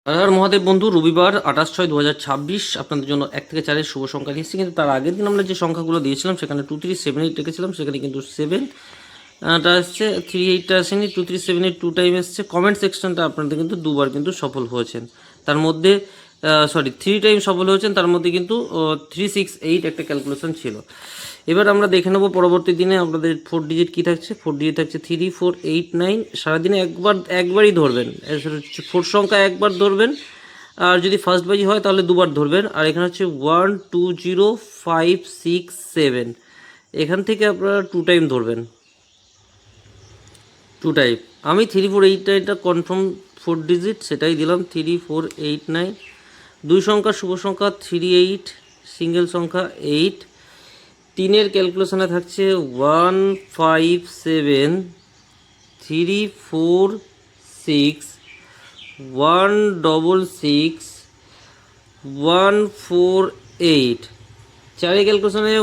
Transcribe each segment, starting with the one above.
আর মহাদেব বন্ধু, রবিবার 28/6/2026 আপনাদের জন্য 1 থেকে 4-এর শুভ সংখ্যা নিয়েছি। কিন্তু তার আগের দিন আমরা যে সংখ্যাগুলো দিয়েছিলাম সেখানে 2 3 7 8 রেখেছিলাম, সেখানে কিন্তু 7টা আসছে, 3 8টা আসেনি, 2 3 7 8 2 টাইম এসছে। কমেন্ট সেকশনটা আপনাদের কিন্তু দুবার কিন্তু সফল হয়েছেন, তার মধ্যে 3 টাইম সফল হয়েছেন, তার মধ্যে কিন্তু 3 6 8 একটা ক্যালকুলেশন ছিল। এবার আমরা দেখে নেব পরবর্তী দিনে আপনাদের 4 ডিজিট কী থাকছে। 4 ডিজিট থাকছে 3 4 8 9। সারাদিনে একবারই ধরবেন, 4 সংখ্যা একবার ধরবেন, আর যদি ফার্স্ট বাজি হয় তাহলে দুবার ধরবেন। আর এখানে হচ্ছে 1 2 0 5 6 7, এখান থেকে আপনারা 2 টাইম ধরবেন, 2 টাইম। আমি 3 4 8 9টা কনফার্ম 4 ডিজিট সেটাই দিলাম, 3 4 8 9। 2 সংখ্যা শুভ সংখ্যা 3 8, সিঙ্গেল সংখ্যা 8। 3-এর ক্যালকুলেশনে থাকছে 1 5 7 3 4 6 1 6 1 4 8। 4-এর ক্যালকুলেশনে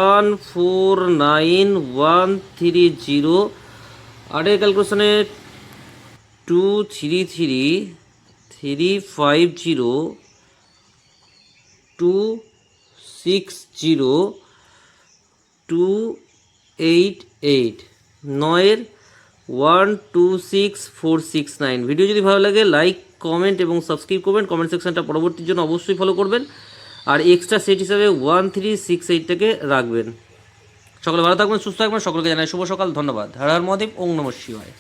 1 4 9 1 3 0। 8-এর ক্যালকুলেশনে 2 3 3 3 5 0 2 6 0 2 8 8। 9-এর 1 2 6 4 6 9। ভিডিও যদি ভালো লাগে লাইক কমেন্ট এবং সাবস্ক্রাইব করবেন। কমেন্ট সেকশনটা পরবর্তীর জন্য অবশ্যই ফলো করবেন, আর এক্সট্রা সেট হিসাবে 1 3 6 8টাকে রাখবেন। সকলে ভালো থাকবেন, সুস্থ থাকবেন, সকলকে জানাই শুভ সকাল, ধন্যবাদ। হর হর মহাদেব, ওং নমঃ শিবায়।